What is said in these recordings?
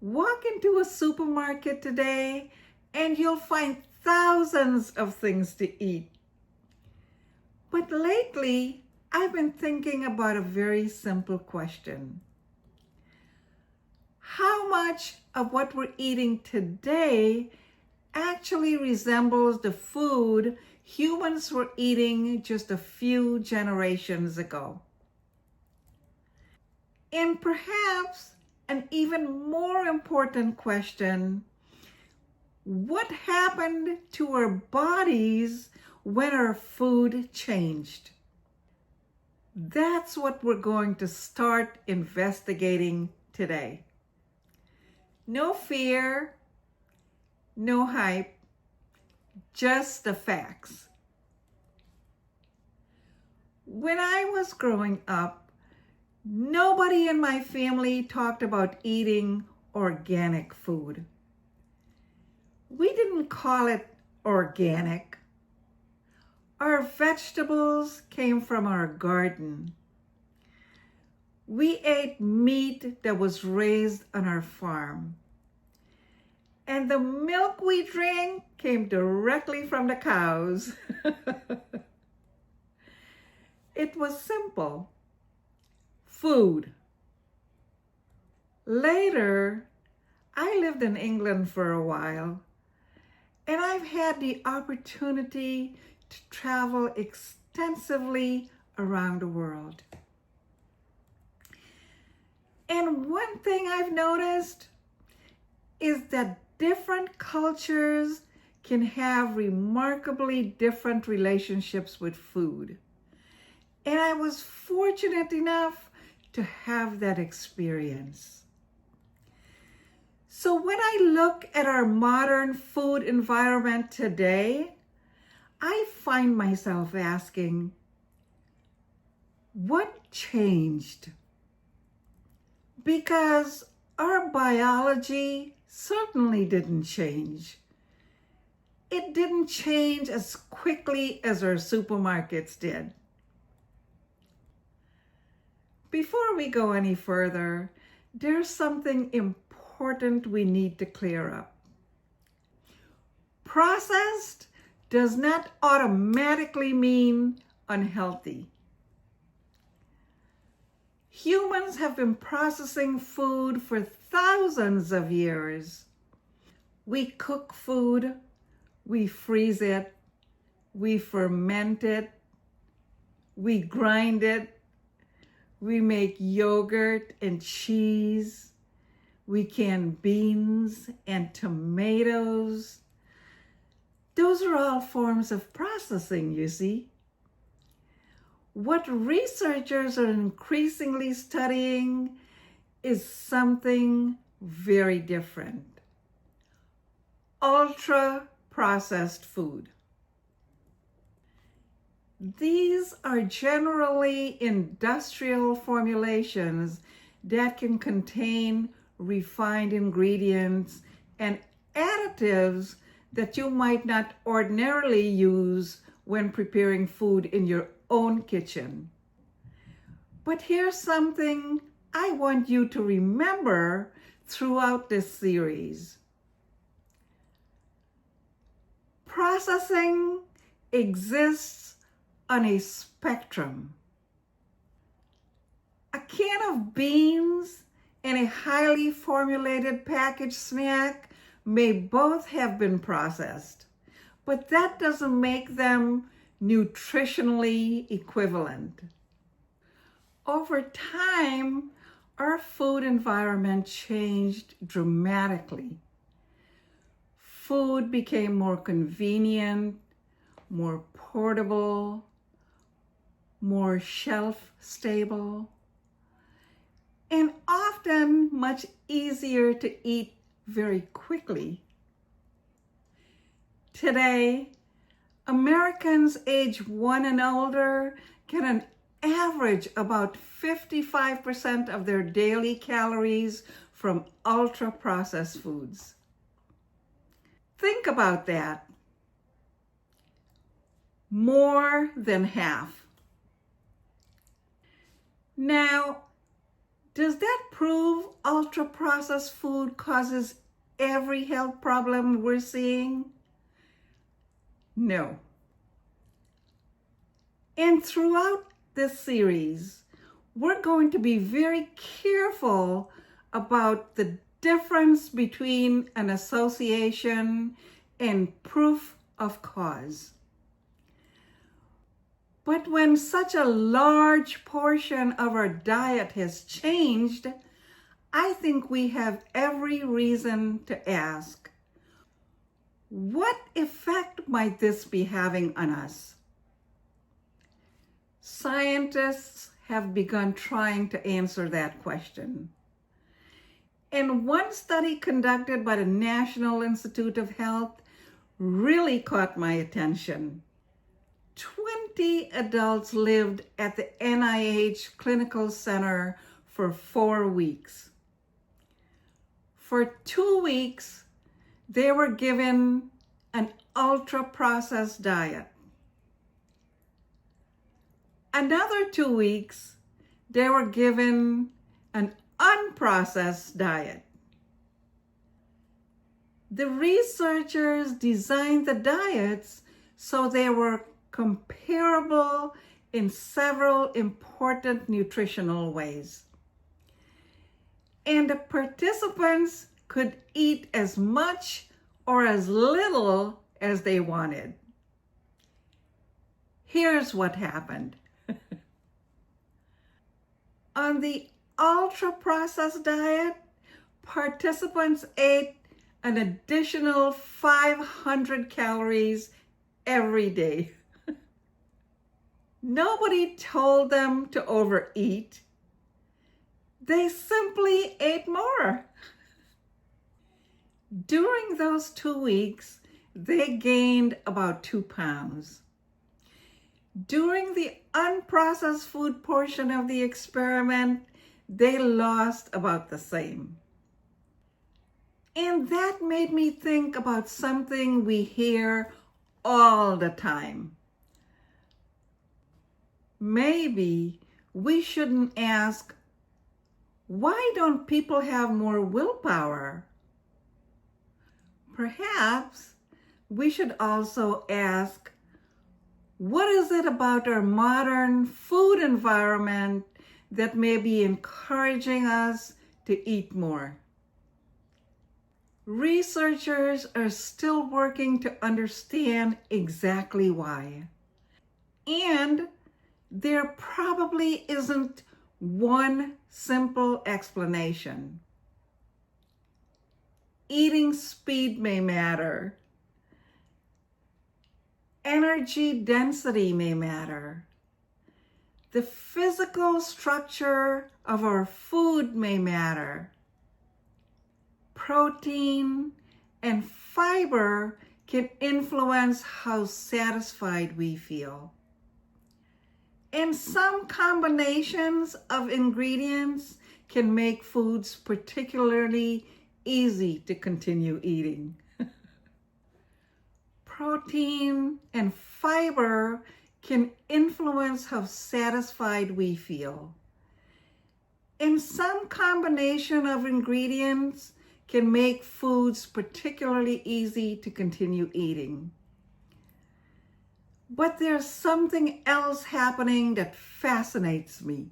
Walk into a supermarket today and you'll find thousands of things to eat. But lately, I've been thinking about a very simple question. How much of what we're eating today actually resembles the food humans were eating just a few generations ago? And perhaps an even more important question, what happened to our bodies when our food changed? That's what we're going to start investigating today. No fear, no hype, just the facts. When I was growing up, nobody in my family talked about eating organic food. We didn't call it organic. Our vegetables came from our garden. We ate meat that was raised on our farm. And the milk we drank came directly from the cows. It was simple. Food. Later, I lived in England for a while, and I've had the opportunity to travel extensively around the world. And one thing I've noticed is that different cultures can have remarkably different relationships with food. And I was fortunate enough to have that experience. So when I look at our modern food environment today, I find myself asking, what changed? Because our biology certainly didn't change. It didn't change as quickly as our supermarkets did. Before we go any further, there's something important we need to clear up. Processed does not automatically mean unhealthy. Humans have been processing food for thousands of years. We cook food, we freeze it, we ferment it, we grind it, we make yogurt and cheese, we can beans and tomatoes. Those are all forms of processing, you see. What researchers are increasingly studying is something very different. Ultra-processed food. These are generally industrial formulations that can contain refined ingredients and additives that you might not ordinarily use when preparing food in your own kitchen. But here's something I want you to remember throughout this series. Processing exists on a spectrum. A can of beans and a highly formulated packaged snack may both have been processed, but that doesn't make them nutritionally equivalent. Over time, our food environment changed dramatically. Food became more convenient, more portable, more shelf stable, and often much easier to eat very quickly. Today, Americans age 1 and older get an average about 55% of their daily calories from ultra-processed foods. Think about that. More than half. Now, Does that prove ultra-processed food causes every health problem we're seeing? No. And throughout this series, we're going to be very careful about the difference between an association and proof of cause. But when such a large portion of our diet has changed, I think we have every reason to ask, what effect might this be having on us? Scientists have begun trying to answer that question. And one study conducted by the National Institute of Health really caught my attention. 20 adults lived at the NIH Clinical Center for 4 weeks. For 2 weeks, they were given an ultra-processed diet. Another 2 weeks, they were given an unprocessed diet. The researchers designed the diets so they were comparable in several important nutritional ways. And the participants could eat as much or as little as they wanted. Here's what happened. On the ultra-processed diet, participants ate an additional 500 calories every day. Nobody told them to overeat. They simply ate more. During those 2 weeks, they gained about 2 pounds. During the unprocessed food portion of the experiment, they lost about the same. And that made me think about something we hear all the time. Maybe we shouldn't ask, why don't people have more willpower? Perhaps we should also ask, what is it about our modern food environment that may be encouraging us to eat more? Researchers are still working to understand exactly why. And there probably isn't one simple explanation. Eating speed may matter. Energy density may matter. The physical structure of our food may matter. Protein and fiber can influence how satisfied we feel. And some combinations of ingredients can make foods particularly easy to continue eating. Protein and fiber can influence how satisfied we feel. And some combination of ingredients can make foods particularly easy to continue eating. But there's something else happening that fascinates me.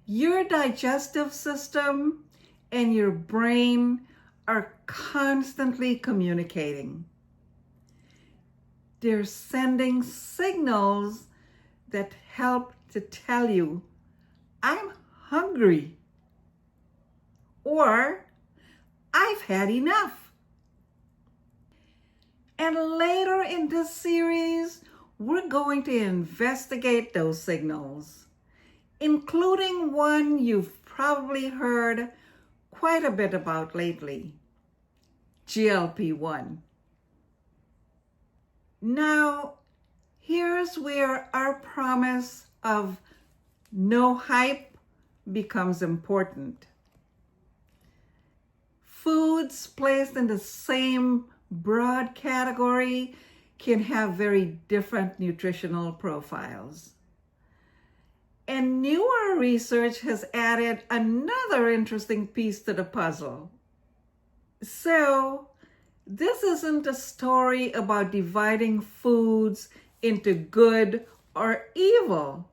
Your digestive system and your brain are constantly communicating. They're sending signals that help to tell you, I'm hungry, or I've had enough. And later in this series, we're going to investigate those signals, including one you've probably heard quite a bit about lately, GLP-1. Now, here's where our promise of no hype becomes important. Foods placed in the same broad category can have very different nutritional profiles. And newer research has added another interesting piece to the puzzle. So, this isn't a story about dividing foods into good or evil.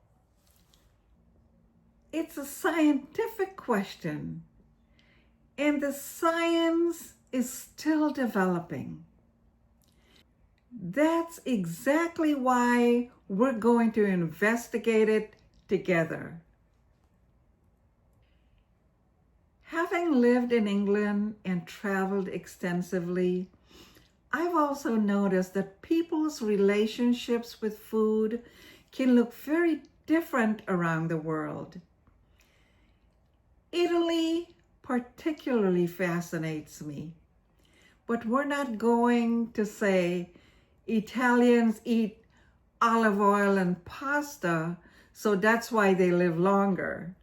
It's a scientific question, and the science is still developing. That's exactly why we're going to investigate it together. Having lived in England and traveled extensively, I've also noticed that people's relationships with food can look very different around the world. Italy particularly fascinates me, but we're not going to say Italians eat olive oil and pasta, so that's why they live longer.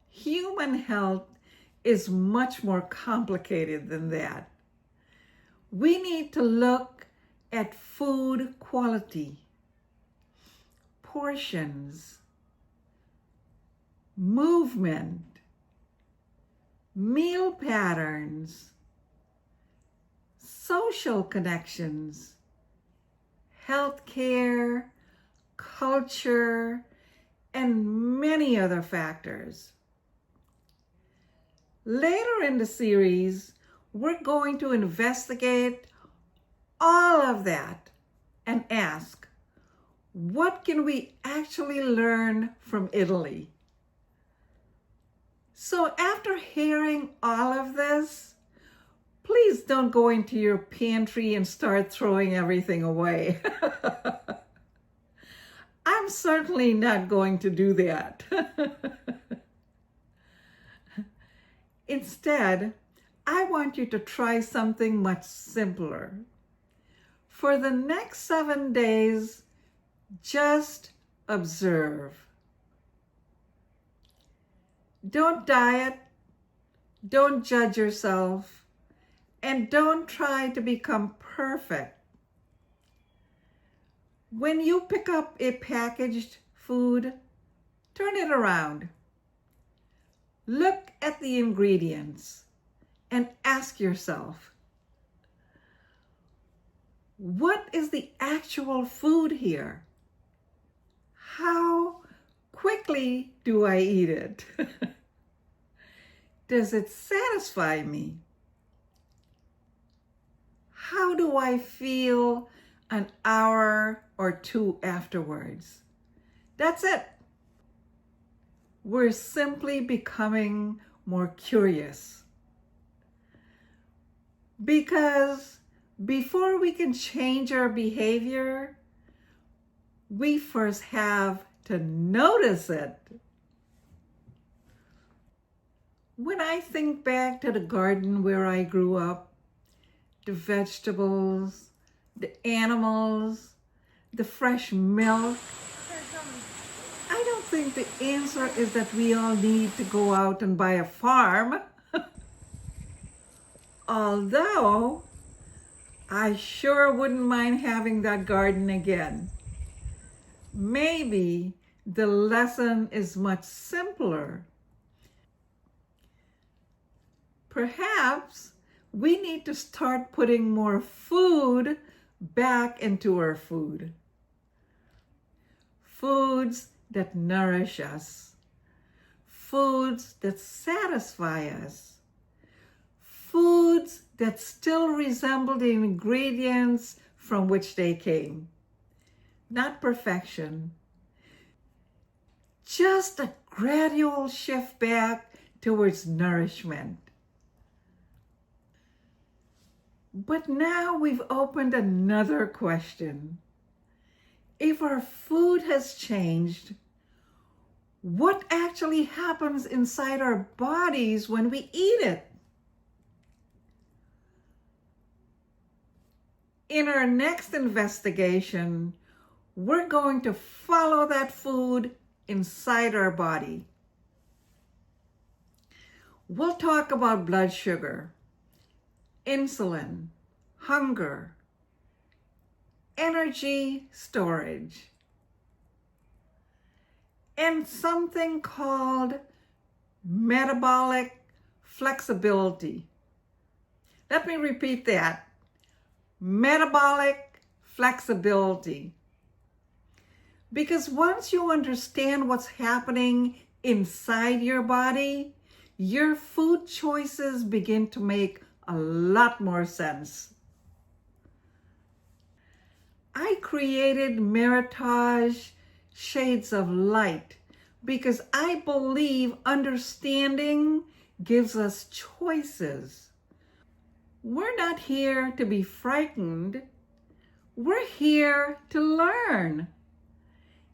Human health is much more complicated than that. We need to look at food quality, portions, movement, meal patterns, social connections, healthcare, culture, and many other factors. Later in the series, we're going to investigate all of that and ask, what can we actually learn from Italy? So after hearing all of this, please don't go into your pantry and start throwing everything away. I'm certainly not going to do that. Instead, I want you to try something much simpler. For the next 7 days, just observe. Don't diet, don't judge yourself, and don't try to become perfect. When you pick up a packaged food, turn it around. Look at the ingredients and ask yourself, what is the actual food here? How quickly do I eat it? Does it satisfy me? How do I feel an hour or two afterwards? That's it. We're simply becoming more curious. Because before we can change our behavior, we first have to notice it. When I think back to the garden where I grew up, the vegetables, the animals, the fresh milk, I don't think the answer is that we all need to go out and buy a farm. Although, I sure wouldn't mind having that garden again. Maybe the lesson is much simpler. Perhaps we need to start putting more food back into our food. Foods that nourish us. Foods that satisfy us. Foods that still resemble the ingredients from which they came. Not perfection. Just a gradual shift back towards nourishment. But now we've opened another question. If our food has changed, what actually happens inside our bodies when we eat it? In our next investigation, we're going to follow that food inside our body. We'll talk about blood sugar, insulin, hunger, energy storage. and something called metabolic flexibility. Let me repeat that. Metabolic flexibility. Because once you understand what's happening inside your body, your food choices begin to make a lot more sense. I created Meritage Shades of Light because I believe understanding gives us choices. We're not here to be frightened. We're here to learn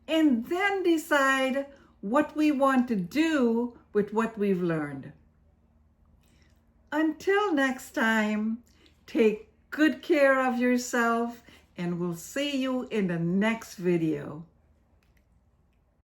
and then decide what we want to do with what we've learned. Until next time, take good care of yourself, and we'll see you in the next video.